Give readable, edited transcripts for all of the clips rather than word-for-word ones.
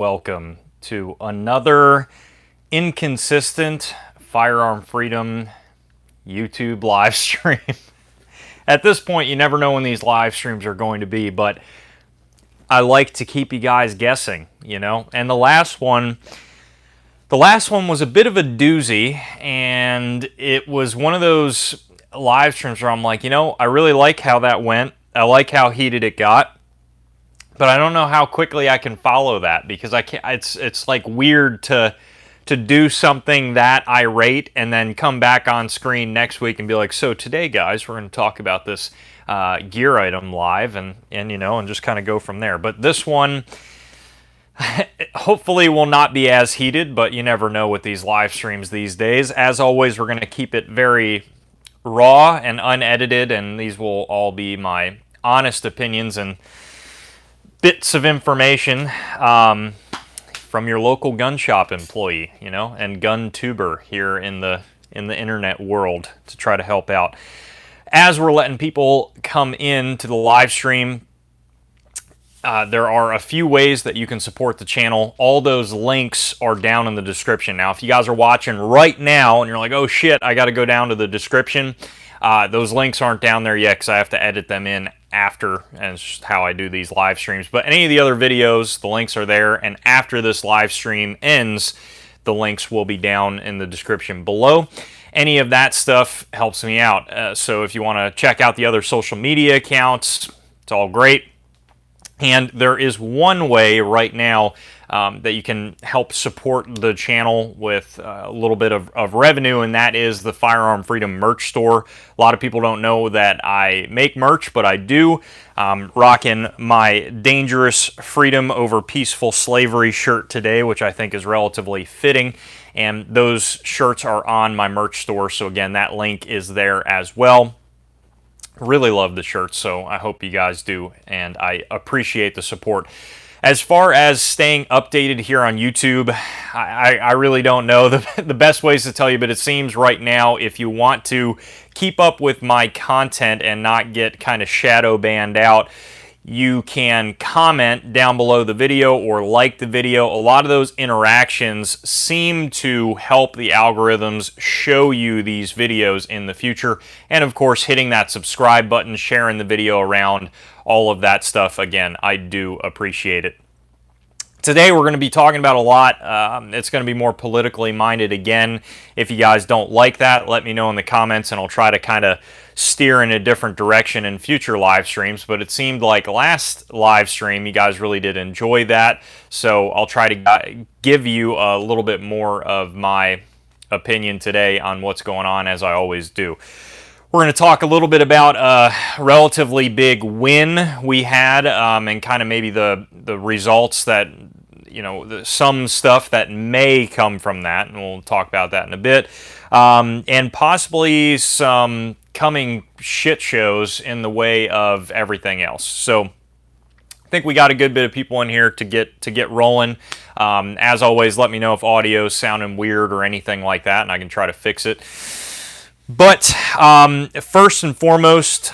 Welcome to another inconsistent Firearm Freedom YouTube live stream. At this point, you never know when these live streams are going to be, but I like to keep you guys guessing, you know? And the last one was a bit of a doozy, and it was one of those live streams where I'm like, you know, I really like how that went. I like how heated it got. But I don't know how quickly I can follow that, because I can't. It's like weird to do something that irate and then come back on screen next week and be like, so today, guys, we're going to talk about this gear item live, and you know, and just kind of go from there. But this one hopefully will not be as heated, but you never know with these live streams these days. As always, we're going to keep it very raw and unedited, and these will all be my honest opinions and bits of information from your local gun shop employee, you know, and gun tuber here in the internet world to try to help out. As we're letting people come in to the live stream, there are a few ways that you can support the channel. All those links are down in the description. Now, if you guys are watching right now and you're like, oh shit, I got to go down to the description, those links aren't down there yet because I have to edit them in after, and it's just how I do these live streams. But any of the other videos, the links are there, and after this live stream ends, the links will be down in the description below. Any of that stuff helps me out. So if you want to check out the other social media accounts, it's all great. And there is one way right now that you can help support the channel with a little bit of revenue, and that is the Firearm Freedom merch store. A lot of people don't know that I make merch, but I do. Rocking my Dangerous Freedom Over Peaceful Slavery shirt today, which I think is relatively fitting. And those shirts are on my merch store, so again, that link is there as well. Really love the shirts, so I hope you guys do, and I appreciate the support. As far as staying updated here on YouTube, I really don't know the best ways to tell you, but it seems right now, if you want to keep up with my content and not get kind of shadow banned out, you can comment down below the video or like the video. A lot of those interactions seem to help the algorithms show you these videos in the future. And of course, hitting that subscribe button, sharing the video around, all of that stuff, again, I do appreciate it. Today we're going to be talking about a lot. It's going to be more politically minded again. If you guys don't like that, let me know in the comments, and I'll try to kind of steer in a different direction in future live streams. But it seemed like last live stream you guys really did enjoy that, so I'll try to give you a little bit more of my opinion today on what's going on, as I always do. We're going to talk a little bit about a relatively big win we had, and kind of maybe the results that, you know, some stuff that may come from that, and we'll talk about that in a bit, and possibly some coming shit shows in the way of everything else. So I think we got a good bit of people in here to get rolling. As always, let me know if audio's sounding weird or anything like that, and I can try to fix it. But first and foremost,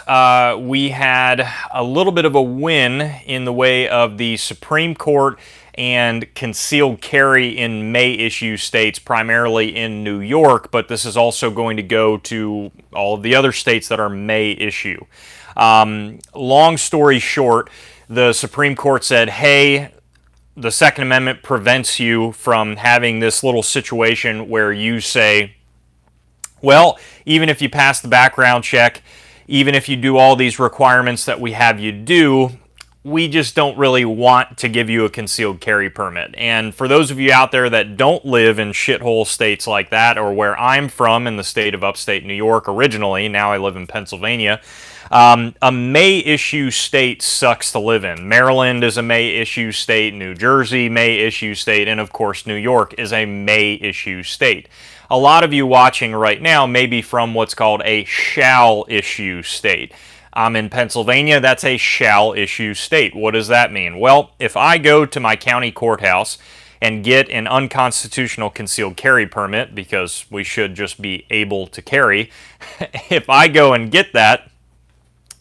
we had a little bit of a win in the way of the Supreme Court and concealed carry in May issue states, primarily in New York, but this is also going to go to all of the other states that are May issue. Long story short, the Supreme Court said, hey, the Second Amendment prevents you from having this little situation where you say, well, even if you pass the background check, even if you do all these requirements that we have you do, we just don't really want to give you a concealed carry permit. And for those of you out there that don't live in shithole states like that, or where I'm from in the state of upstate New York originally, now I live in Pennsylvania, a May issue state sucks to live in. Maryland is a May issue state, New Jersey May issue state, and of course New York is a May issue state. A lot of you watching right now may be from what's called a shall issue state. I'm in Pennsylvania, that's a shall issue state. What does that mean? Well, if I go to my county courthouse and get an unconstitutional concealed carry permit, because we should just be able to carry, if I go and get that,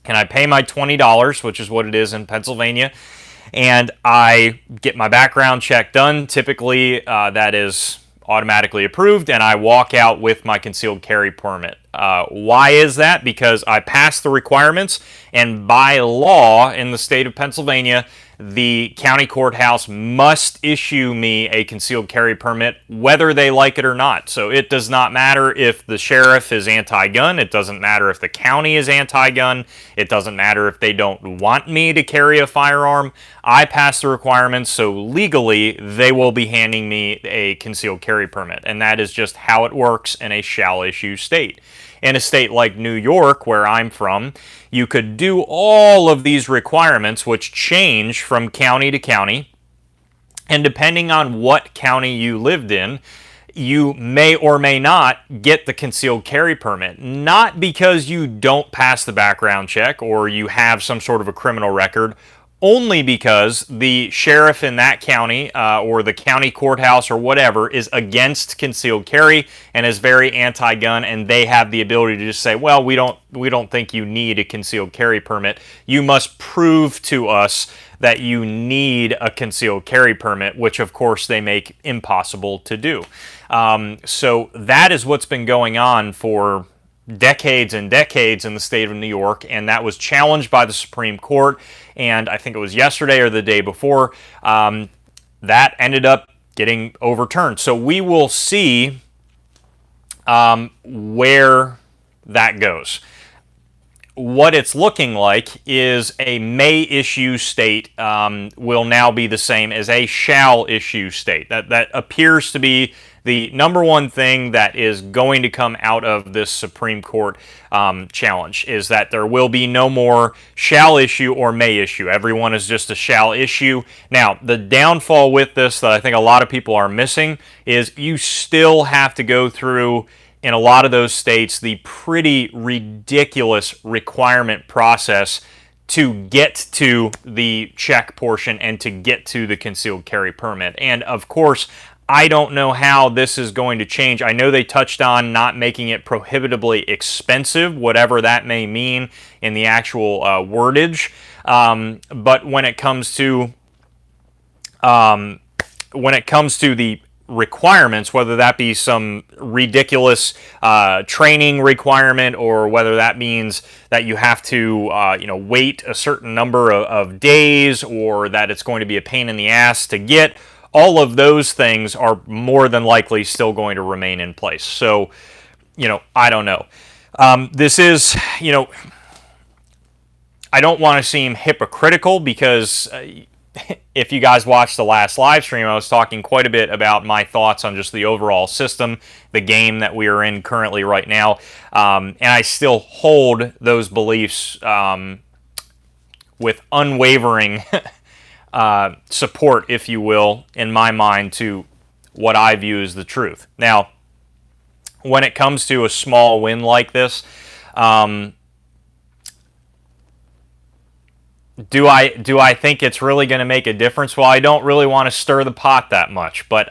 and I pay my $20, which is what it is in Pennsylvania, and I get my background check done. Typically, that is automatically approved, and I walk out with my concealed carry permit. Why is that? Because I passed the requirements, and by law in the state of Pennsylvania, the county courthouse must issue me a concealed carry permit whether they like it or not. So it does not matter if the sheriff is anti-gun, it doesn't matter if the county is anti-gun, it doesn't matter if they don't want me to carry a firearm. I pass the requirements, so legally they will be handing me a concealed carry permit, and that is just how it works in a shall issue state. In a state like New York, where I'm from, you could do all of these requirements, which change from county to county, and depending on what county you lived in, you may or may not get the concealed carry permit. Not because you don't pass the background check or you have some sort of a criminal record, only because the sheriff in that county or the county courthouse or whatever is against concealed carry and is very anti-gun, and they have the ability to just say, well, we don't think you need a concealed carry permit. You must prove to us that you need a concealed carry permit, which of course they make impossible to do. So that is what's been going on for decades and decades in the state of New York, and that was challenged by the Supreme Court, and I think it was yesterday or the day before, that ended up getting overturned. So we will see where that goes. What it's looking like is a may issue state will now be the same as a shall issue state. That appears to be the number one thing that is going to come out of this Supreme Court challenge, is that there will be no more shall issue or may issue. Everyone is just a shall issue. Now, the downfall with this that I think a lot of people are missing is you still have to go through, in a lot of those states, the pretty ridiculous requirement process to get to the check portion and to get to the concealed carry permit. And of course, I don't know how this is going to change. I know they touched on not making it prohibitively expensive, whatever that may mean in the actual wordage. But when it comes to the requirements, whether that be some ridiculous training requirement, or whether that means that you have to wait a certain number of days, or that it's going to be a pain in the ass to get, all of those things are more than likely still going to remain in place. So, I don't know. This is, I don't want to seem hypocritical, because if you guys watched the last live stream, I was talking quite a bit about my thoughts on just the overall system, the game that we are in currently right now, and I still hold those beliefs with unwavering support, if you will, in my mind, to what I view as the truth. Now, when it comes to a small win like this, do I think it's really going to make a difference? Well, I don't really want to stir the pot that much, but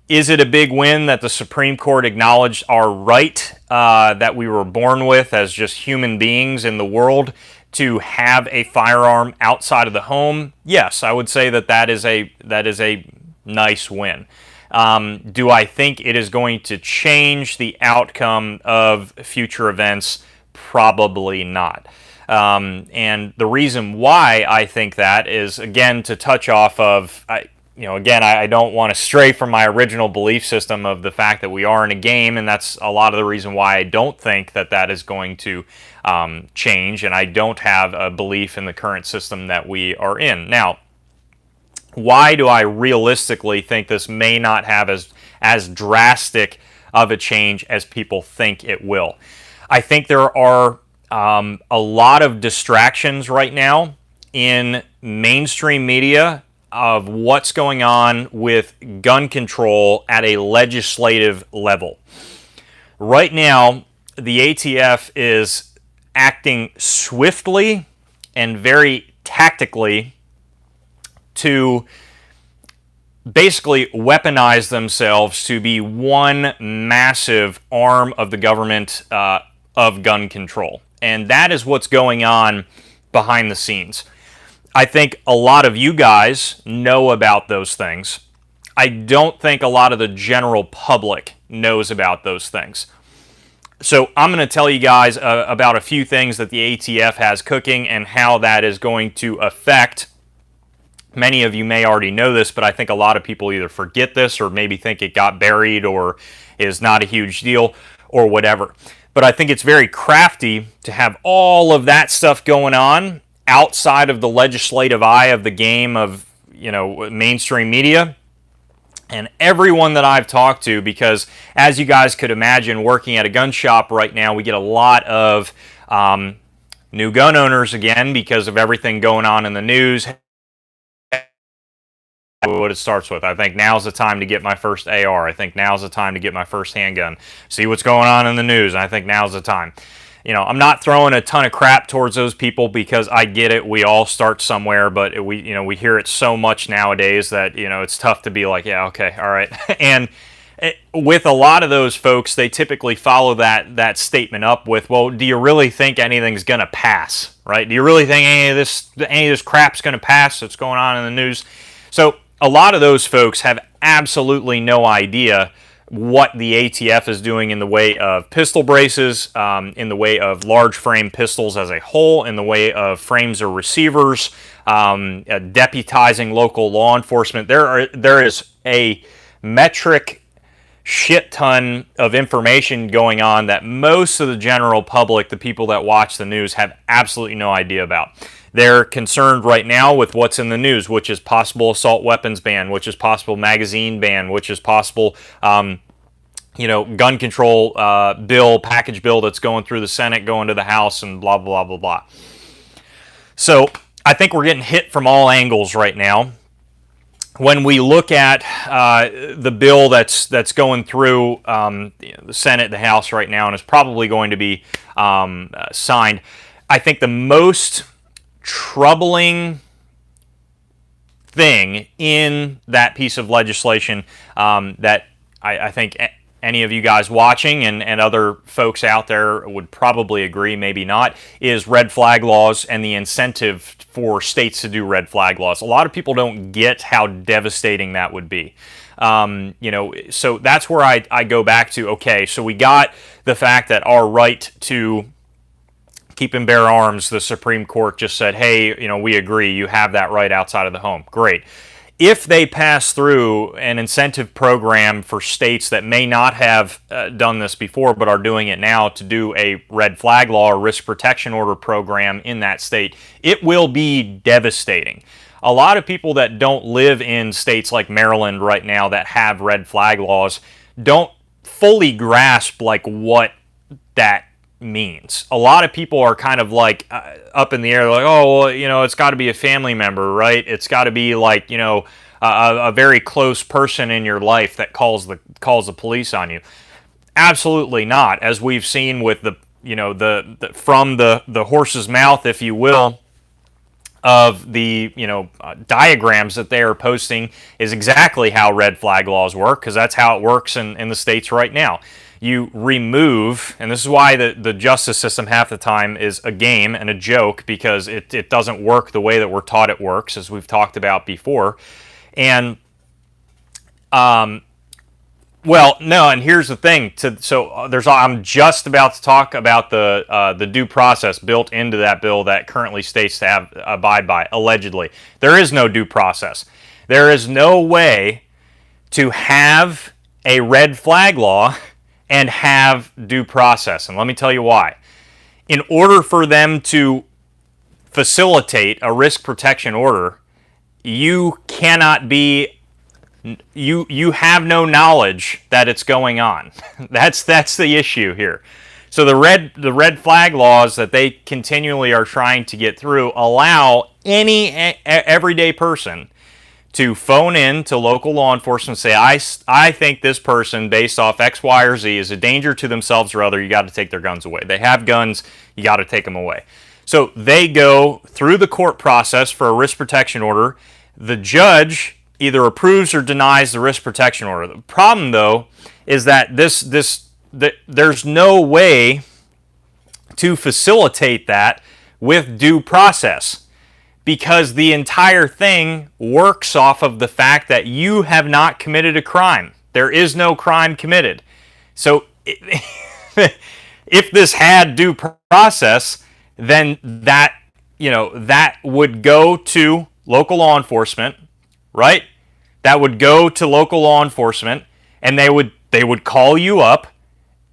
is it a big win that the Supreme Court acknowledged our right that we were born with as just human beings in the world to have a firearm outside of the home? Yes, I would say that is a nice win. Do I think it is going to change the outcome of future events? Probably not. And the reason why I think that is, again, to touch off of, I don't want to stray from my original belief system of the fact that we are in a game, and that's a lot of the reason why I don't think that is going to change, and I don't have a belief in the current system that we are in. Now, why do I realistically think this may not have as drastic of a change as people think it will? I think there are a lot of distractions right now in mainstream media of what's going on with gun control at a legislative level. Right now, the ATF is acting swiftly and very tactically to basically weaponize themselves to be one massive arm of the government of gun control. And that is what's going on behind the scenes. I think a lot of you guys know about those things. I don't think a lot of the general public knows about those things. So I'm going to tell you guys about a few things that the ATF has cooking and how that is going to affect. Many of you may already know this, but I think a lot of people either forget this or maybe think it got buried or is not a huge deal or whatever. But I think it's very crafty to have all of that stuff going on outside of the legislative eye of the game of, mainstream media. And everyone that I've talked to, because as you guys could imagine, working at a gun shop right now, we get a lot of new gun owners again because of everything going on in the news. What it starts with. I think now's the time to get my first AR. I think now's the time to get my first handgun. See what's going on in the news. And I think now's the time. I'm not throwing a ton of crap towards those people because I get it. We all start somewhere, but we hear it so much nowadays that, it's tough to be like, yeah, okay, all right. And with a lot of those folks, they typically follow that statement up with, well, do you really think anything's going to pass, right? Do you really think any of this crap's going to pass that's going on in the news? So a lot of those folks have absolutely no idea what the ATF is doing in the way of pistol braces, in the way of large frame pistols as a whole, in the way of frames or receivers, deputizing local law enforcement. There is a metric shit ton of information going on that most of the general public, the people that watch the news, have absolutely no idea about. They're concerned right now with what's in the news, which is possible assault weapons ban, which is possible magazine ban, which is possible, gun control package bill that's going through the Senate, going to the House, and blah, blah, blah, blah. So I think we're getting hit from all angles right now. When we look at the bill that's going through the Senate, the House right now, and is probably going to be signed, I think the most troubling thing in that piece of legislation that I think any of you guys watching and other folks out there would probably agree, maybe not, is red flag laws and the incentive for states to do red flag laws. A lot of people don't get how devastating that would be. So that's where I go back to, okay, so we got the fact that our right to keep and bear arms, the Supreme Court just said, hey, we agree, you have that right outside of the home. Great. If they pass through an incentive program for states that may not have done this before but are doing it now to do a red flag law or risk protection order program in that state, it will be devastating. A lot of people that don't live in states like Maryland right now that have red flag laws don't fully grasp what that means. A lot of people are kind of up in the air, like, oh, well, it's got to be a family member, right? It's got to be a very close person in your life that calls the police on you. Absolutely not. As we've seen with the from the horse's mouth, if you will, of the diagrams that they are posting is exactly how red flag laws work, because that's how it works in the states right now. You remove, and this is why the justice system half the time is a game and a joke, because it doesn't work the way that we're taught it works, as we've talked about before. And and here's the thing. I'm just about to talk about the due process built into that bill that currently states to abide by, allegedly. There is no due process. There is no way to have a red flag law and have due process. And let me tell you why. In order for them to facilitate a risk protection order, you cannot be, you have no knowledge that it's going on. That's the issue here. So the red flag laws that they continually are trying to get through allow any everyday person to phone in to local law enforcement and say, I think this person, based off X, Y, or Z, is a danger to themselves or other. You got to take their guns away. They have guns. You got to take them away. So they go through the court process for a risk protection order. The judge either approves or denies the risk protection order. The problem, though, is that there's no way to facilitate that with due process. because the entire thing works off of the fact that you have not committed a crime. There is no crime committed. So if this had due process, then that would go to local law enforcement, right? That would go to local law enforcement, and they would call you up,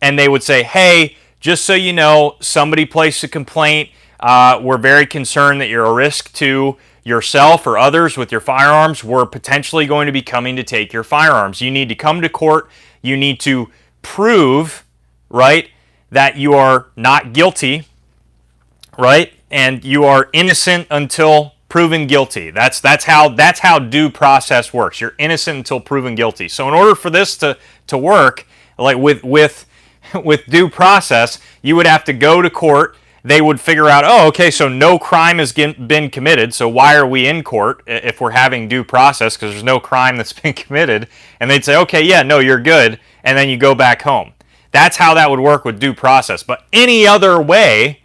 and they would say, hey, just so you know, somebody placed a complaint. We're very concerned that you're a risk to yourself or others with your firearms. We're potentially going to be coming to take your firearms. You need to come to court. You need to prove, right, that you are not guilty, right, and you are innocent until proven guilty. That's how due process works. You're innocent until proven guilty. So in order for this to work, like with due process, you would have to go to court. They would figure out, oh, okay, so no crime has been committed, so why are we in court if we're having due process because there's no crime that's been committed? And they'd say, okay, yeah, no, you're good, and then you go back home. That's how that would work with due process. But any other way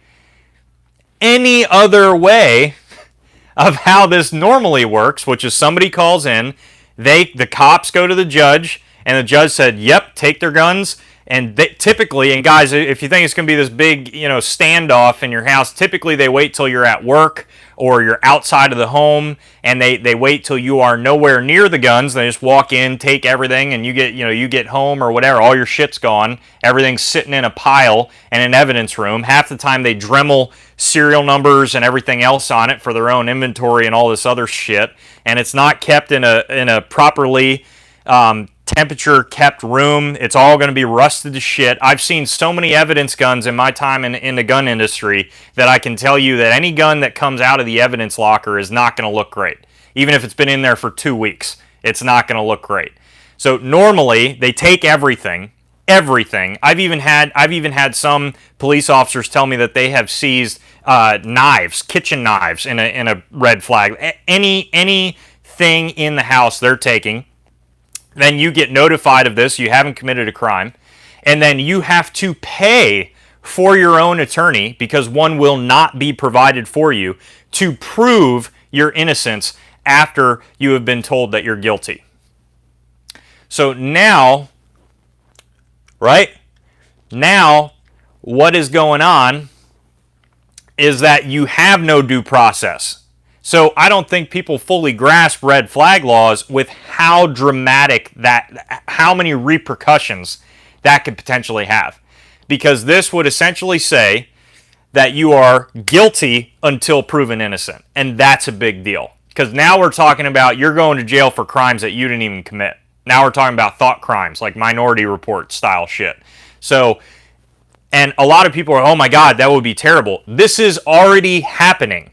of how this normally works, which is somebody calls in, the cops go to the judge, and the judge said, yep, take their guns. And they, typically, and guys, if you think it's going to be this big, standoff in your house, typically they wait till you're at work or you're outside of the home, and they wait till you are nowhere near the guns. They just walk in, take everything, and you get home or whatever. All your shit's gone. Everything's sitting in a pile in an evidence room. Half the time they Dremel serial numbers and everything else on it for their own inventory and all this other shit, and it's not kept in a properly temperature kept room. It's all going to be rusted to shit. I've seen so many evidence guns in my time in the gun industry that I can tell you that any gun that comes out of the evidence locker is not going to look great. Even if it's been in there for 2 weeks, it's not going to look great. So normally they take everything. I've even had some police officers tell me that they have seized knives, kitchen knives in a red flag. Anything in the house they're taking. Then you get notified of this, you haven't committed a crime, and then you have to pay for your own attorney, because one will not be provided for you, to prove your innocence after you have been told that you're guilty. So now, right, now what is going on is that you have no due process. So I don't think people fully grasp red flag laws with how dramatic how many repercussions that could potentially have. Because this would essentially say that you are guilty until proven innocent. And that's a big deal. Because now we're talking about you're going to jail for crimes that you didn't even commit. Now we're talking about thought crimes, like Minority Report style shit. So, and a lot of people are, oh my God, that would be terrible. This is already happening.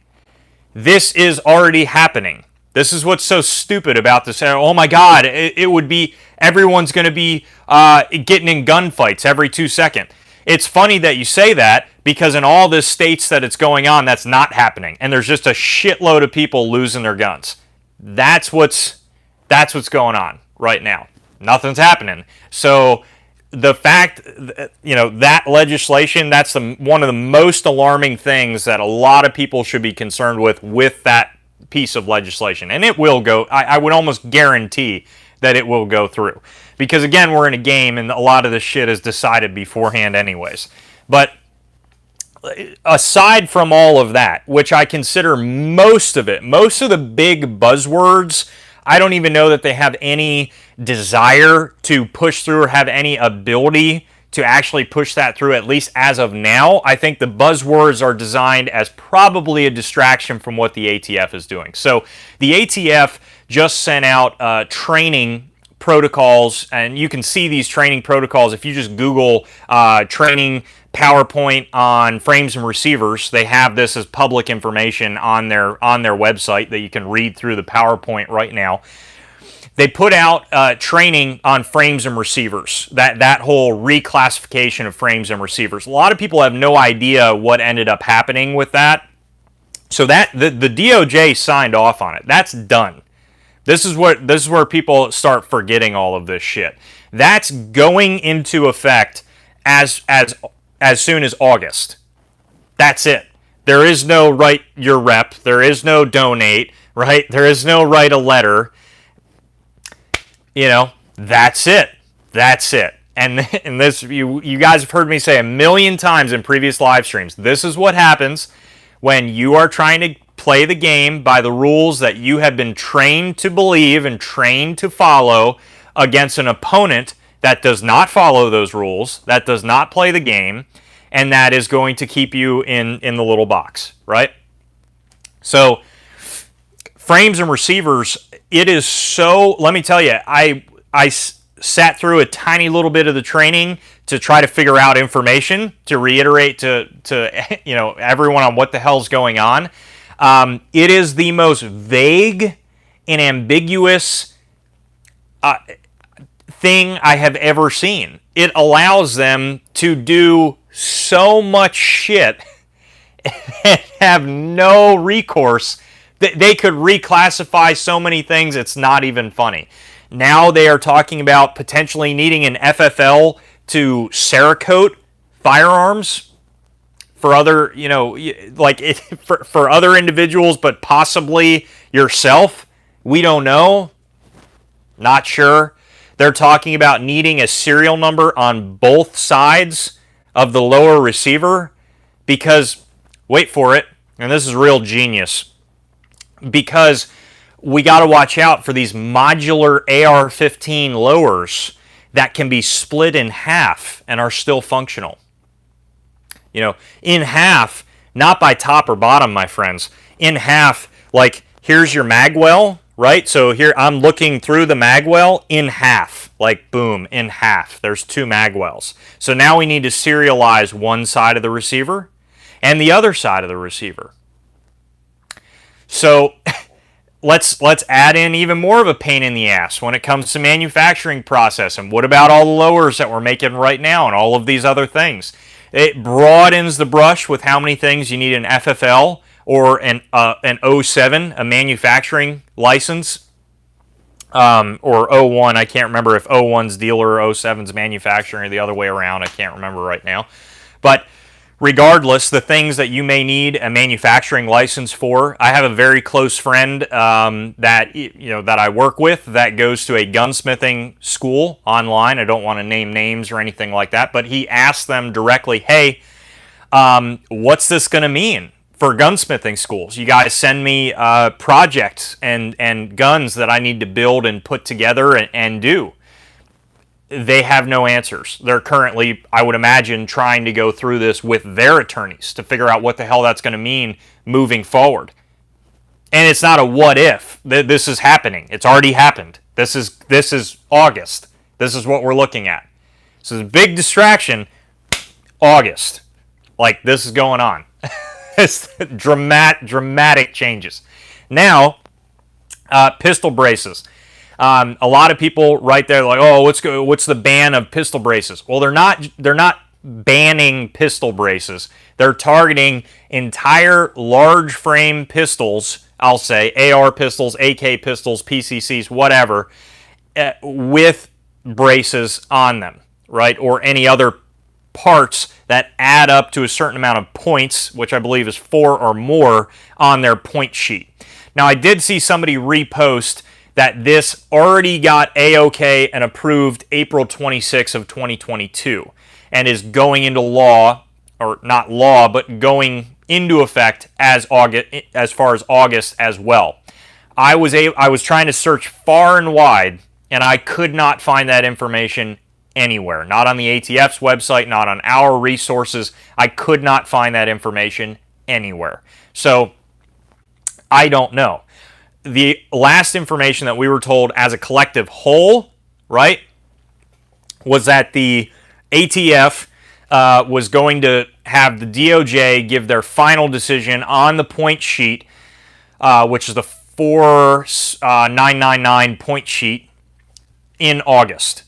This is already happening. This is what's so stupid about this. Oh my God, it would be, everyone's going to be getting in gunfights every 2 seconds. It's funny that you say that, because in all the states that it's going on, that's not happening. And there's just a shitload of people losing their guns. That's what's going on right now. Nothing's happening. So the fact, that legislation, that's one of the most alarming things that a lot of people should be concerned with that piece of legislation. And it will go, I would almost guarantee that it will go through. Because again, we're in a game and a lot of this shit is decided beforehand anyways. But aside from all of that, which I consider most of the big buzzwords, I don't even know that they have any desire to push through or have any ability to actually push that through, at least as of now. I think the buzzwords are designed as probably a distraction from what the ATF is doing. So the ATF just sent out training protocols, and you can see these training protocols if you just Google training PowerPoint on frames and receivers. They have this as public information on their website that you can read through the PowerPoint right now. They put out training on frames and receivers, that whole reclassification of frames and receivers. A lot of people have no idea what ended up happening with that. So that the DOJ signed off on it. That's done. This is where people start forgetting all of this shit. That's going into effect as soon as August. That's it. There is no write your rep. There is no donate, right? There is no write a letter. You know, that's it. That's it. And this, you guys have heard me say a million times in previous live streams, this is what happens when you are trying to play the game by the rules that you have been trained to believe and trained to follow against an opponent that does not follow those rules, that does not play the game, and that is going to keep you in the little box, right? So, frames and receivers, it is so, let me tell you, I sat through a tiny little bit of the training to try to figure out information, to reiterate to everyone on what the hell's going on. It is the most vague and ambiguous thing I have ever seen. It allows them to do so much shit and have no recourse. They could reclassify so many things, it's not even funny. Now they are talking about potentially needing an FFL to Cerakote firearms for other, for other individuals, but possibly yourself. We don't know. Not sure. They're talking about needing a serial number on both sides of the lower receiver because, wait for it, and this is real genius, because we got to watch out for these modular AR-15 lowers that can be split in half and are still functional. You know, in half, not by top or bottom, my friends. In half, like, here's your magwell, right? So here I'm looking through the magwell in half, like boom, in half. There's two magwells. So now we need to serialize one side of the receiver and the other side of the receiver. So let's add in even more of a pain in the ass when it comes to manufacturing process. And what about all the lowers that we're making right now and all of these other things? It broadens the brush with how many things you need an FFL or an 07, a manufacturing license, or 01. I can't remember if 01's dealer or 07's manufacturing or the other way around. I can't remember right now. But regardless, the things that you may need a manufacturing license for, I have a very close friend that I work with that goes to a gunsmithing school online. I don't want to name names or anything like that, but he asked them directly, hey, what's this going to mean for gunsmithing schools? You guys send me projects and guns that I need to build and put together and do. They have no answers. They're currently, I would imagine, trying to go through this with their attorneys to figure out what the hell that's going to mean moving forward. And it's not a what if. This is happening. It's already happened. This is August. This is what we're looking at. This is a big distraction. August. Like, this is going on. It's dramatic changes. Now, pistol braces. A lot of people right there like, oh, what's the ban of pistol braces? Well, they're not banning pistol braces. They're targeting entire large frame pistols, I'll say, AR pistols, AK pistols, PCCs, whatever, with braces on them, right? Or any other parts that add up to a certain amount of points, which I believe is 4 or more on their point sheet. Now, I did see somebody repost that this already got A-OK and approved April 26 of 2022 and is going into law, or not law, but going into effect as far as August as well. I was trying to search far and wide, and I could not find that information anywhere. Not on the ATF's website, not on our resources. I could not find that information anywhere. So, I don't know. The last information that we were told as a collective whole, right, was that the ATF was going to have the DOJ give their final decision on the point sheet, which is the 4999 point sheet, in August.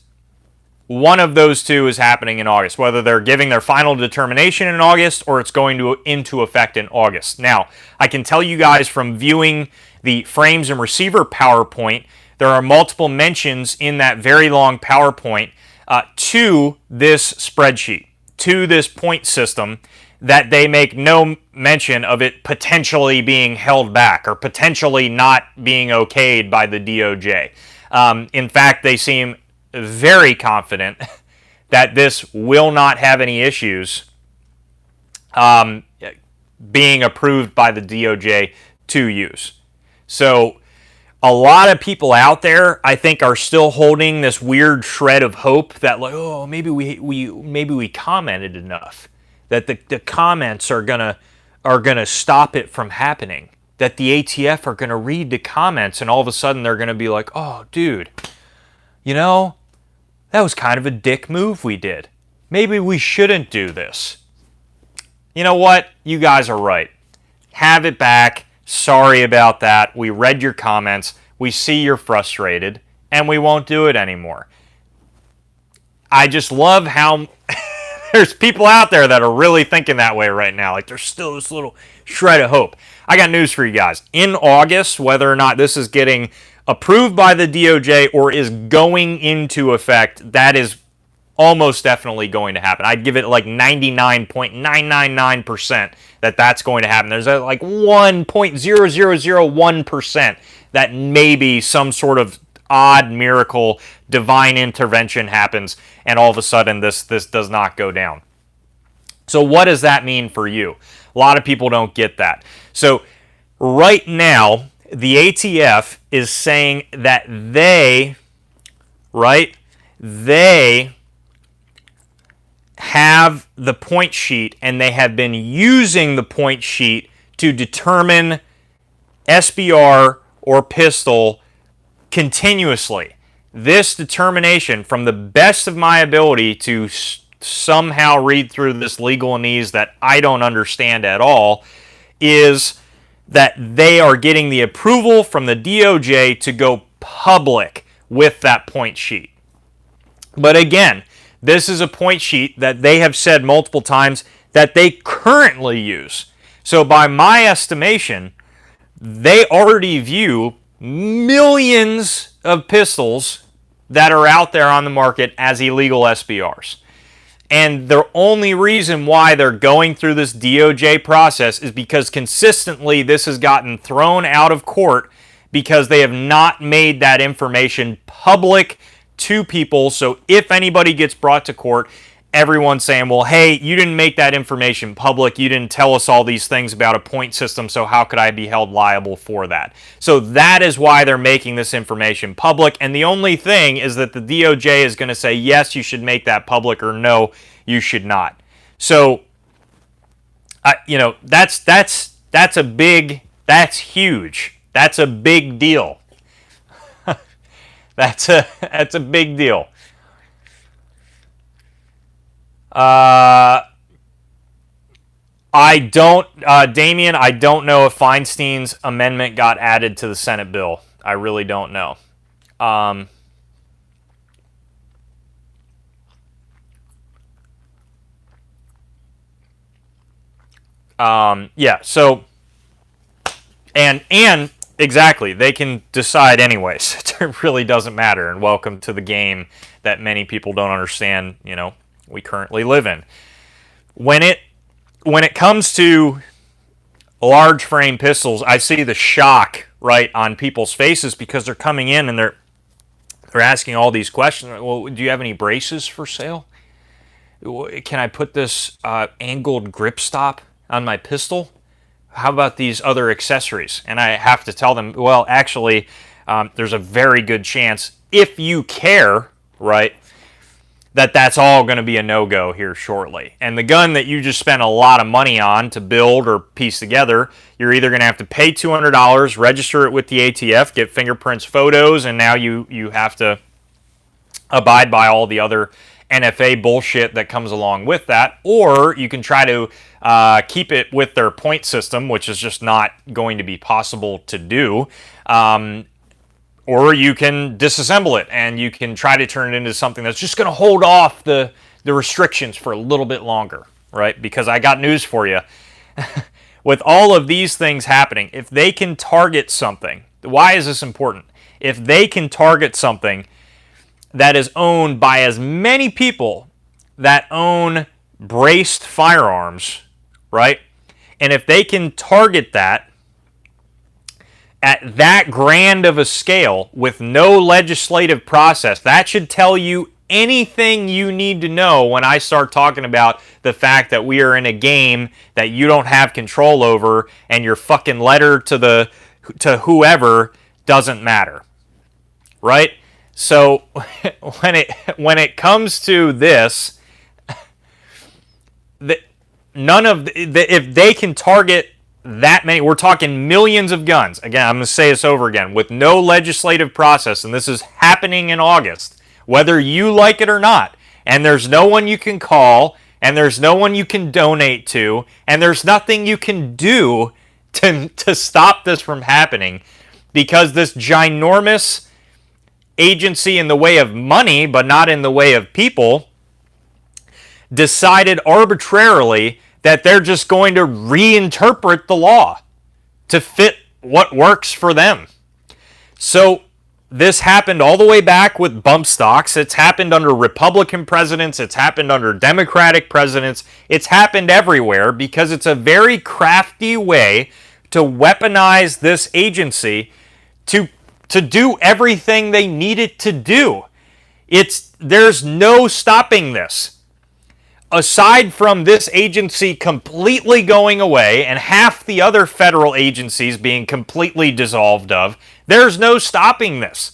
One of those two is happening in August, whether they're giving their final determination in August or it's going into effect in August. Now, I can tell you guys from viewing the frames and receiver PowerPoint, there are multiple mentions in that very long PowerPoint to this spreadsheet, to this point system that they make no mention of it potentially being held back or potentially not being okayed by the DOJ. In fact, they seem very confident that this will not have any issues being approved by the DOJ to use. So a lot of people out there, I think, are still holding this weird shred of hope that, like, oh, maybe we commented enough, that the comments are gonna stop it from happening, that the ATF are gonna read the comments and all of a sudden they're gonna be like, oh, dude, you know, that was kind of a dick move we did. Maybe we shouldn't do this. You know what? You guys are right. Have it back. Sorry about that. We read your comments. We see you're frustrated, and we won't do it anymore. I just love how there's people out there that are really thinking that way right now. Like, there's still this little shred of hope. I got news for you guys. In August, whether or not this is getting approved by the DOJ or is going into effect, that is almost definitely going to happen. I'd give it like 99.999% that that's going to happen. There's like 1.0001% that maybe some sort of odd miracle, divine intervention happens, and all of a sudden this does not go down. So what does that mean for you? A lot of people don't get that. So right now, the ATF is saying that they have the point sheet, and they have been using the point sheet to determine SBR or pistol continuously. This determination, from the best of my ability to somehow read through this legalese that I don't understand at all, is that they are getting the approval from the DOJ to go public with that point sheet. But again, this is a point sheet that they have said multiple times that they currently use. So by my estimation, they already view millions of pistols that are out there on the market as illegal SBRs. And the only reason why they're going through this DOJ process is because consistently this has gotten thrown out of court because they have not made that information public to people. So if anybody gets brought to court, everyone's saying, well, hey, you didn't make that information public. You didn't tell us all these things about a point system, so how could I be held liable for that? So that is why they're making this information public. And the only thing is that the DOJ is going to say, yes, you should make that public, or no, you should not. So, that's huge. That's a big deal. That's a big deal. Damien, I don't know if Feinstein's amendment got added to the Senate bill. I really don't know. Yeah, so, and exactly, they can decide anyways. It really doesn't matter, and welcome to the game that many people don't understand, we currently live in. When it comes to large frame pistols, I see the shock right on people's faces because they're coming in and they're asking all these questions. Well, do you have any braces for sale? Can I put this angled grip stop on my pistol? How about these other accessories? And I have to tell them, well, actually, there's a very good chance, if you care, right, that's all going to be a no-go here shortly. And the gun that you just spent a lot of money on to build or piece together, you're either going to have to pay $200, register it with the ATF, get fingerprints, photos, and now you have to abide by all the other NFA bullshit that comes along with that, or you can try to keep it with their point system, which is just not going to be possible to do, or you can disassemble it and you can try to turn it into something that's just going to hold off the restrictions for a little bit longer, right? Because I got news for you. With all of these things happening, if they can target something, why is this important? If they can target something that is owned by as many people that own braced firearms right? And if they can target that at that grand of a scale with no legislative process, that should tell you anything you need to know when I start talking about the fact that we are in a game that you don't have control over and your fucking letter to whoever doesn't matter, right? So when it comes to this, if they can target that many, we're talking millions of guns. Again, I'm going to say this over again, with no legislative process, and this is happening in August, whether you like it or not. And there's no one you can call, and there's no one you can donate to, and there's nothing you can do to stop this from happening, because this ginormous agency in the way of money, but not in the way of people, decided arbitrarily that they're just going to reinterpret the law to fit what works for them. So this happened all the way back with bump stocks. It's happened under Republican presidents. It's happened under Democratic presidents. It's happened everywhere because it's a very crafty way to weaponize this agency to do everything they need it to do. There's no stopping this. Aside from this agency completely going away and half the other federal agencies being completely dissolved of, there's no stopping this.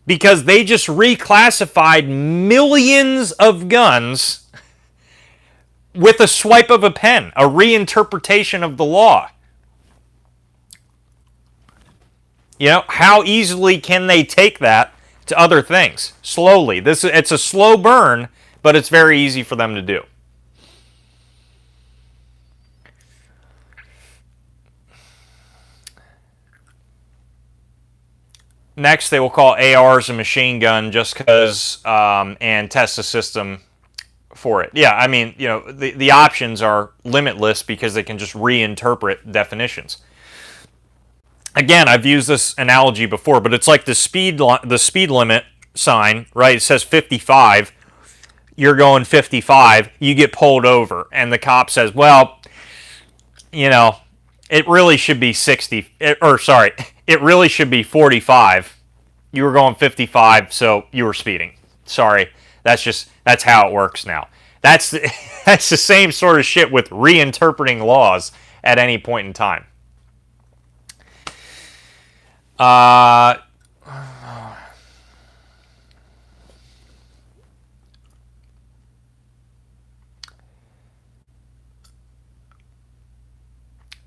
Because they just reclassified millions of guns with a swipe of a pen, a reinterpretation of the law. You know, how easily can they take that to other things? Slowly. It's a slow burn, but it's very easy for them to do. Next, they will call ARs a machine gun just because, and test the system for it. Yeah, I mean, you know, the options are limitless because they can just reinterpret definitions. Again, I've used this analogy before, but it's like the speed limit sign, right? It says 55. You're going 55, you get pulled over, and the cop says, well, you know, it really should be 60, it really should be 45. You were going 55, so you were speeding. Sorry, that's how it works now. That's the same sort of shit with reinterpreting laws at any point in time.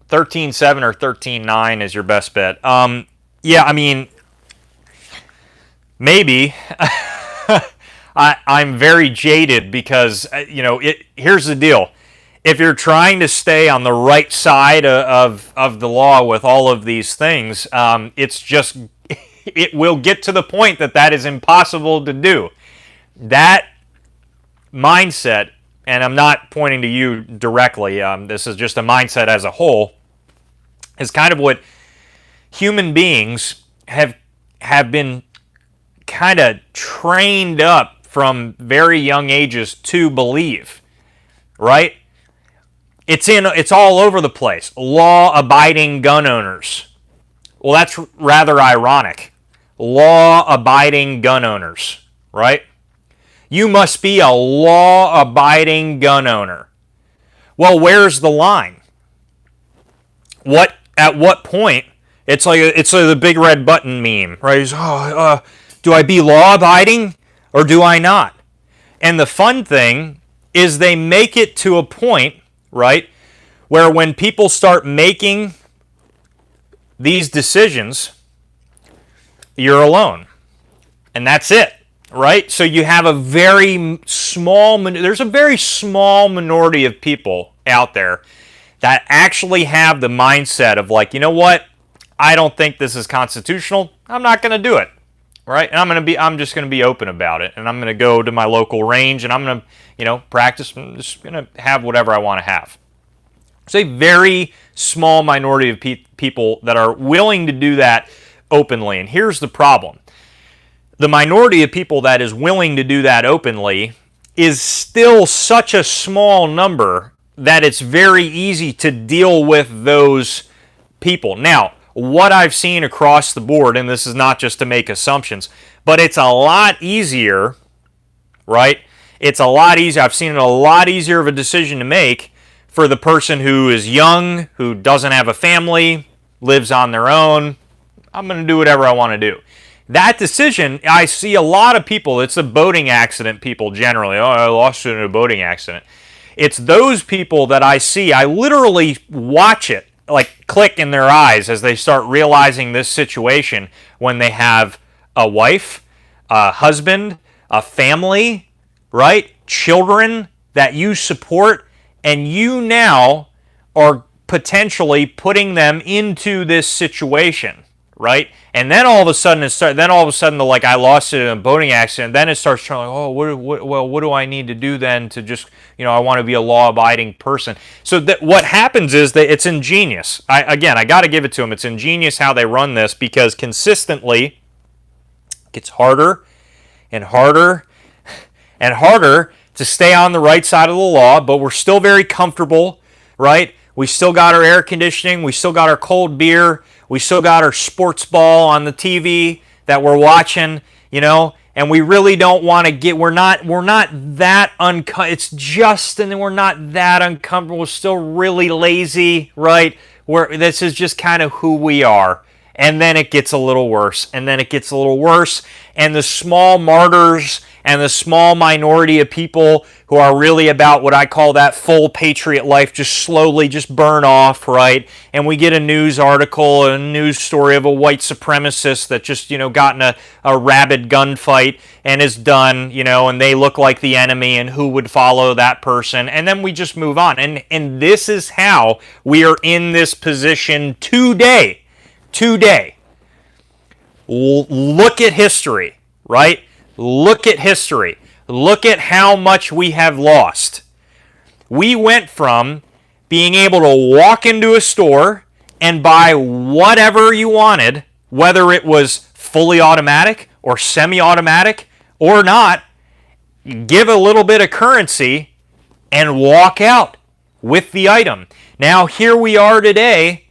13.7 or 13.9 is your best bet. Yeah, I mean, maybe. I'm very jaded because, you know, here's the deal. If you're trying to stay on the right side of the law with all of these things, it will get to the point that is impossible to do. That mindset, and I'm not pointing to you directly, this is just a mindset as a whole, is kind of what human beings have been kind of trained up from very young ages to believe, right? It's all over the place. Law-abiding gun owners. Well, that's rather ironic. Law-abiding gun owners, right? You must be a law-abiding gun owner. Well, where's the line? At what point? It's like the big red button meme, right? Do I be law-abiding or do I not? And the fun thing is they make it to a point, right, where when people start making these decisions, you're alone. And that's it, right? So you have there's a very small minority of people out there that actually have the mindset of like, you know what? I don't think this is constitutional. I'm not going to do it, right? And I'm just going to be open about it. And I'm going to go to my local range and I'm going to, practice. I'm just going to have whatever I want to have. It's a very small minority of people that are willing to do that openly. And here's the problem. The minority of people that is willing to do that openly is still such a small number that it's very easy to deal with those people. Now, what I've seen across the board, and this is not just to make assumptions, but it's a lot easier, right? It's a lot easier. I've seen it a lot easier of a decision to make for the person who is young, who doesn't have a family, lives on their own. I'm going to do whatever I want to do. That decision, I see a lot of people, it's the boating accident people generally. Oh, I lost it in a boating accident. It's those people that I see, I literally watch it, like click in their eyes as they start realizing this situation when they have a wife, a husband, a family, right? Children that you support, and you now are potentially putting them into this situation, right? And then all of a sudden, they're like, I lost it in a boating accident. Then it starts trying, oh, what do I need to do then to just, I want to be a law-abiding person. So what happens is that it's ingenious. I got to give it to them. It's ingenious how they run this, because consistently it gets harder and harder and harder to stay on the right side of the law, but we're still very comfortable, right? We still got our air conditioning. We still got our cold beer. We still got our sports ball on the TV that we're watching, and we really don't want to we're not that it's just, and then we're not that uncomfortable. We're still really lazy, right? This is just kind of who we are. And then it gets a little worse, and then it gets a little worse, and the small martyrs and the small minority of people who are really about what I call that full patriot life just slowly just burn off, right? And we get a news article, a news story of a white supremacist that just, got in a rabid gunfight and is done, and they look like the enemy, and who would follow that person? And then we just move on. And this is how we are in this position today. Look at history, right? Look at history. Look at how much we have lost. We went from being able to walk into a store and buy whatever you wanted, whether it was fully automatic or semi-automatic or not, give a little bit of currency and walk out with the item. Now, here we are today,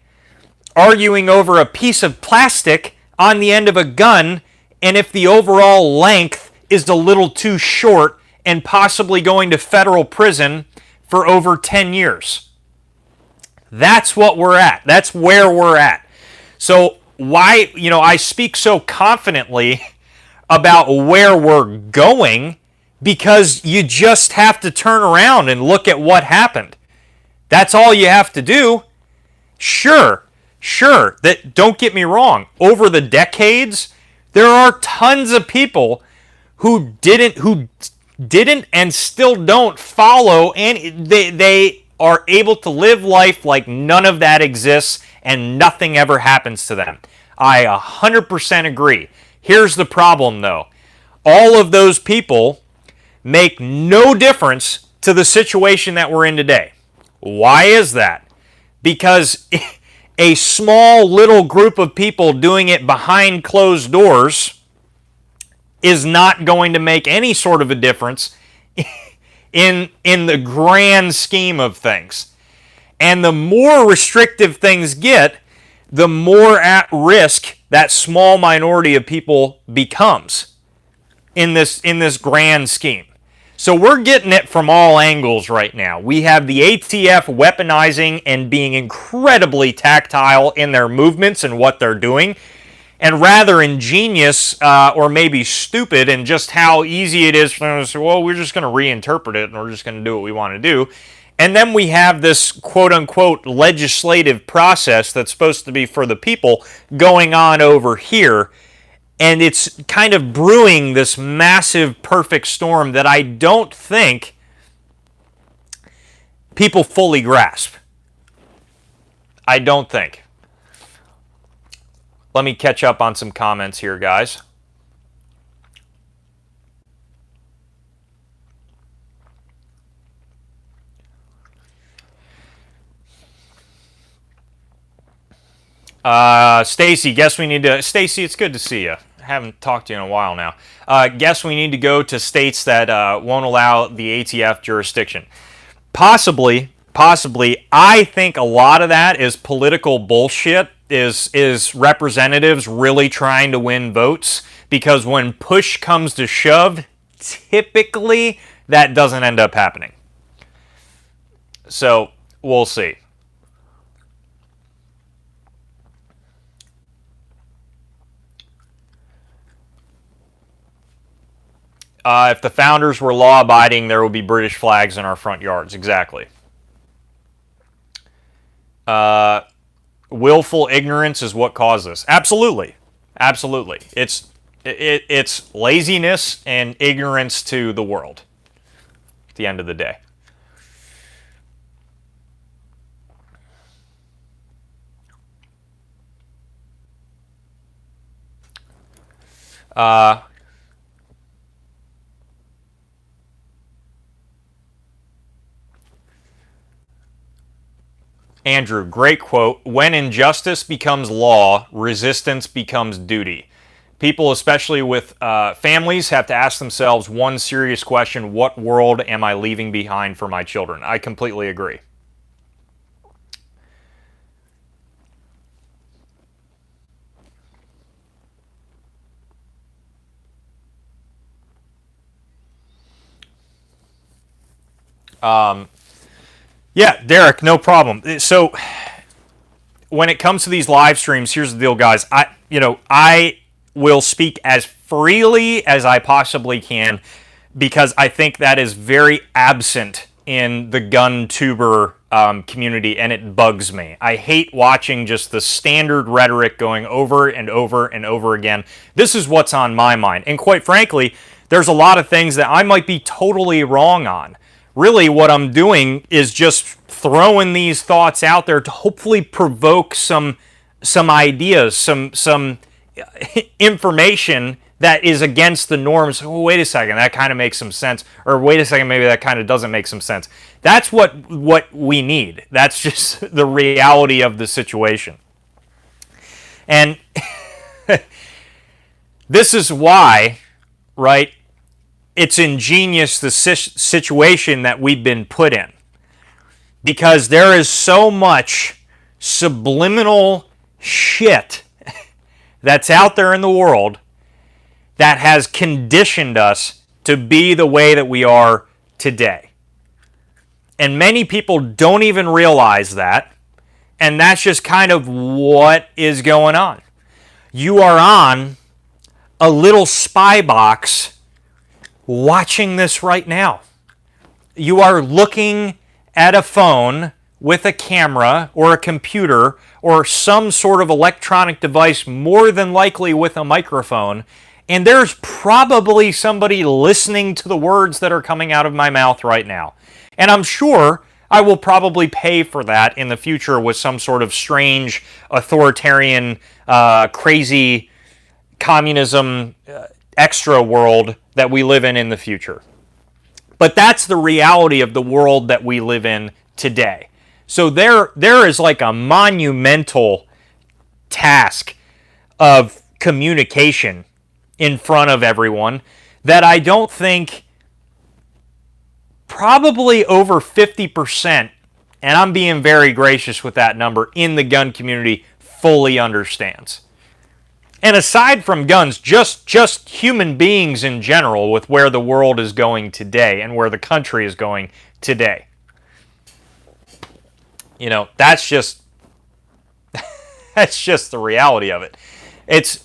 arguing over a piece of plastic on the end of a gun, and if the overall length is a little too short, and possibly going to federal prison for over 10 years. That's what we're at. That's where we're at. So why, I speak so confidently about where we're going, because you just have to turn around and look at what happened. That's all you have to do. Sure, that, don't get me wrong, over the decades, there are tons of people who didn't and still don't follow, and they are able to live life like none of that exists and nothing ever happens to them. I 100% agree. Here's the problem, though. All of those people make no difference to the situation that we're in today. Why is that? Because a small little group of people doing it behind closed doors is not going to make any sort of a difference in the grand scheme of things. And the more restrictive things get, the more at risk that small minority of people becomes in this grand scheme. So we're getting it from all angles right now. We have the ATF weaponizing and being incredibly tactile in their movements and what they're doing, and rather ingenious or maybe stupid in just how easy it is for them to say, well, we're just going to reinterpret it and we're just going to do what we want to do. And then we have this quote-unquote legislative process that's supposed to be for the people going on over here. And it's kind of brewing this massive perfect storm that I don't think people fully grasp. I don't think. Let me catch up on some comments here, guys. Stacy, Stacy, it's good to see you. I haven't talked to you in a while now. Guess we need to go to states that won't allow the ATF jurisdiction. Possibly, possibly. I think a lot of that is political bullshit, is representatives really trying to win votes, because when push comes to shove, typically that doesn't end up happening. So we'll see. If the founders were law-abiding, there would be British flags in our front yards. Exactly. Willful ignorance is what caused this. Absolutely. Absolutely. It's laziness and ignorance to the world at the end of the day. Andrew, great quote. When injustice becomes law, resistance becomes duty. People, especially with families, have to ask themselves one serious question: what world am I leaving behind for my children? I completely agree. Yeah, Derek, no problem. So when it comes to these live streams, here's the deal, guys. I will speak as freely as I possibly can, because I think that is very absent in the gun tuber community, and it bugs me. I hate watching just the standard rhetoric going over and over and over again. This is what's on my mind. And quite frankly, there's a lot of things that I might be totally wrong on. Really, what I'm doing is just throwing these thoughts out there to hopefully provoke some ideas, some information that is against the norms. Oh, wait a second, that kind of makes some sense. Or wait a second, maybe that kind of doesn't make some sense. That's what we need. That's just the reality of the situation. And this is why, right, it's ingenious, the situation that we've been put in. Because there is so much subliminal shit that's out there in the world that has conditioned us to be the way that we are today. And many people don't even realize that, and that's just kind of what is going on. You are on a little spy box watching this right now. You are looking at a phone with a camera or a computer or some sort of electronic device, more than likely with a microphone, and there's probably somebody listening to the words that are coming out of my mouth right now. And I'm sure I will probably pay for that in the future with some sort of strange, authoritarian, crazy communism extra world that we live in the future. But that's the reality of the world that we live in today. So there is like a monumental task of communication in front of everyone that I don't think probably over 50%, and I'm being very gracious with that number, in the gun community fully understands. And aside from guns, just human beings in general, with where the world is going today and where the country is going today. You know, that's just the reality of it.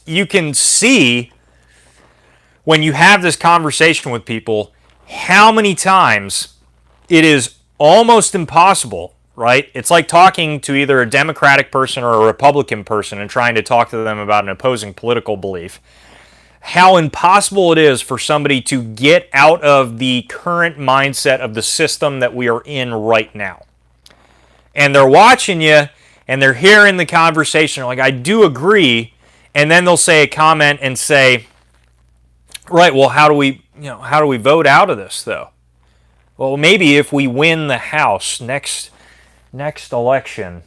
You can see when you have this conversation with people how many times it is almost impossible. Right? It's like talking to either a Democratic person or a Republican person and trying to talk to them about an opposing political belief. How impossible it is for somebody to get out of the current mindset of the system that we are in right now. And they're watching you and they're hearing the conversation, like, I do agree, and then they'll say a comment and say, right, well, how do we vote out of this though? Well, maybe if we win the House next election,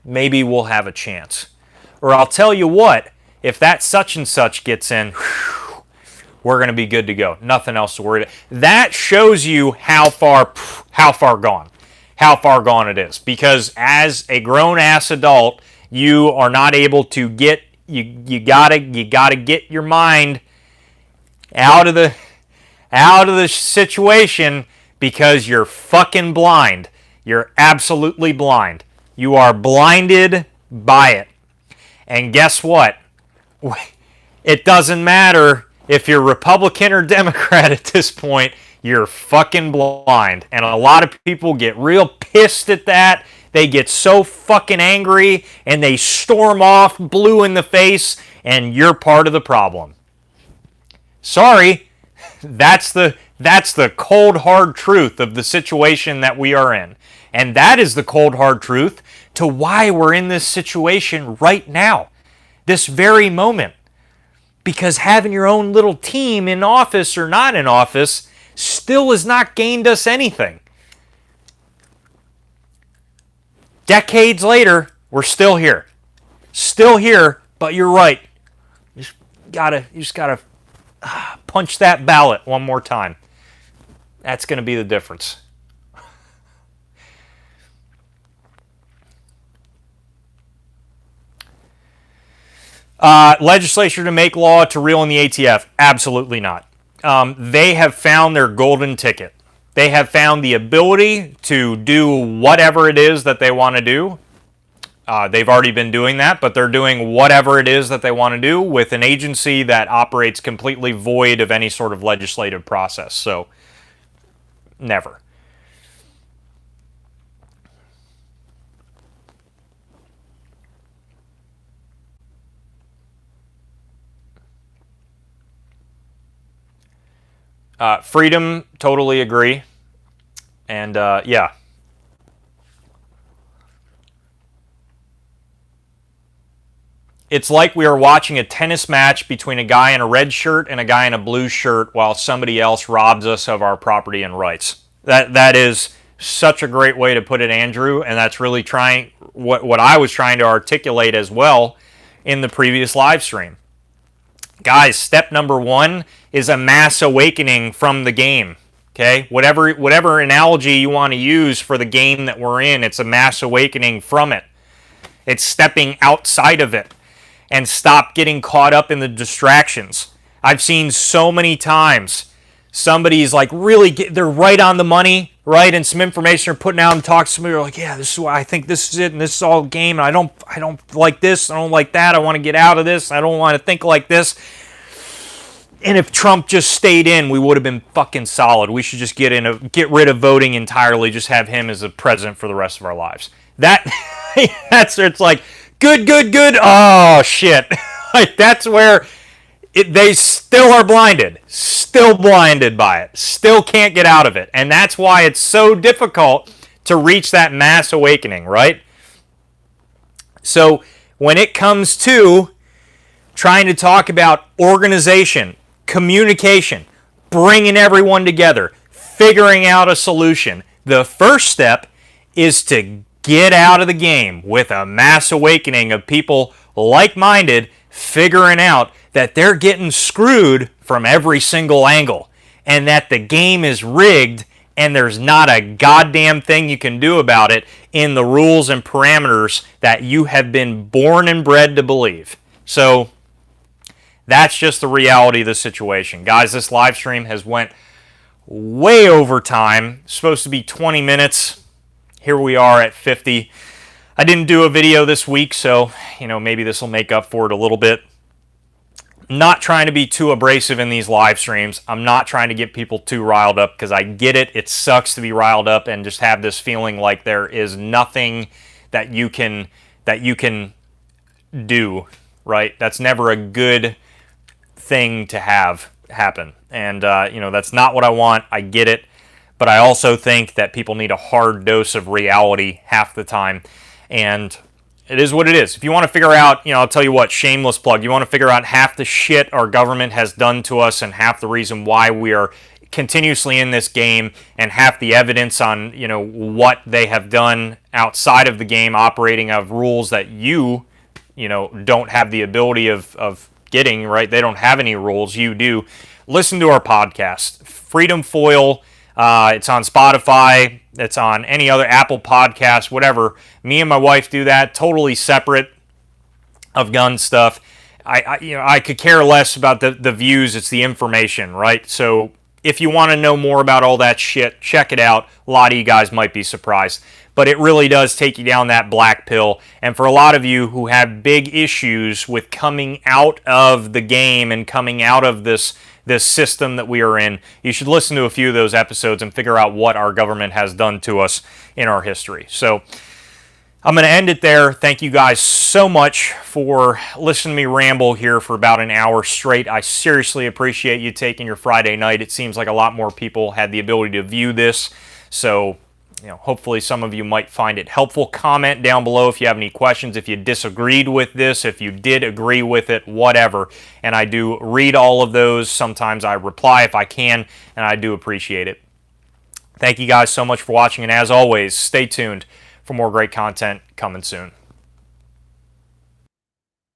maybe we'll have a chance. Or I'll tell you what, if that such and such gets in, we're going to be good to go. Nothing else to worry about. That shows you how far gone. how far gone it is. Because as a grown-ass adult, you are not able to get, you gotta get your mind out of the situation because you're fucking blind. You're absolutely blind. You are blinded by it. And guess what? It doesn't matter if you're Republican or Democrat at this point, you're fucking blind. And a lot of people get real pissed at that. They get so fucking angry and they storm off blue in the face, and you're part of the problem. Sorry, that's the cold hard truth of the situation that we are in. And that is the cold hard truth to why we're in this situation right now, this very moment. Because having your own little team in office or not in office still has not gained us anything. Decades later, we're still here. Still here, but you're right. You just gotta punch that ballot one more time. That's going to be the difference. Legislature to make law to reel in the ATF? Absolutely not. They have found their golden ticket. They have found the ability to do whatever it is that they want to do. They've already been doing that, but they're doing whatever it is that they want to do with an agency that operates completely void of any sort of legislative process. So, never. Freedom, totally agree. And yeah. It's like we are watching a tennis match between a guy in a red shirt and a guy in a blue shirt while somebody else robs us of our property and rights. That is such a great way to put it, Andrew, and that's really trying what I was trying to articulate as well in the previous live stream. Guys, step number one is a mass awakening from the game. Okay? Whatever analogy you want to use for the game that we're in, it's a mass awakening from it. It's stepping outside of it and stop getting caught up in the distractions. I've seen so many times somebody's like they're right on the money, right? And some information they're putting out and talk to somebody, they're like, yeah, this is why I think this is it, and this is all game, and I don't like this, I don't like that, I want to get out of this, I don't want to think like this. And if Trump just stayed in, we would have been fucking solid. We should just get rid of voting entirely, just have him as the president for the rest of our lives. It's like, good. Oh, shit. Like, that's where they still are blinded. Still blinded by it. Still can't get out of it. And that's why it's so difficult to reach that mass awakening, right? So when it comes to trying to talk about organization, communication, bringing everyone together, figuring out a solution, the first step is to get out of the game with a mass awakening of people like-minded figuring out that they're getting screwed from every single angle and that the game is rigged and there's not a goddamn thing you can do about it in the rules and parameters that you have been born and bred to believe. So that's just the reality of the situation. Guys, this live stream has went way over time. It's supposed to be 20 minutes. Here we are at 50. I didn't do a video this week, so maybe this will make up for it a little bit. Not trying to be too abrasive in these live streams. I'm not trying to get people too riled up because I get it. It sucks to be riled up and just have this feeling like there is nothing that you can do, right? That's never a good thing to have happen. And that's not what I want. I get it. But I also think that people need a hard dose of reality half the time. And it is what it is. If you want to figure out, I'll tell you what, shameless plug, you want to figure out half the shit our government has done to us and half the reason why we are continuously in this game and half the evidence on, what they have done outside of the game, operating of rules that you don't have the ability of getting, right? They don't have any rules. You do. Listen to our podcast. Freedom Foil It's on Spotify. It's on any other Apple podcast, whatever. Me and my wife do that, totally separate of gun stuff. I could care less about the views. It's the information, right? So if you want to know more about all that shit, check it out. A lot of you guys might be surprised. But it really does take you down that black pill. And for a lot of you who have big issues with coming out of the game and coming out of this system that we are in, you should listen to a few of those episodes and figure out what our government has done to us in our history. So I'm going to end it there. Thank you guys so much for listening to me ramble here for about an hour straight. I seriously appreciate you taking your Friday night. It seems like a lot more people had the ability to view this. So, hopefully some of you might find it helpful. Comment down below if you have any questions, if you disagreed with this, if you did agree with it, whatever. And I do read all of those. Sometimes I reply if I can, and I do appreciate it. Thank you guys so much for watching, and as always, stay tuned for more great content coming soon.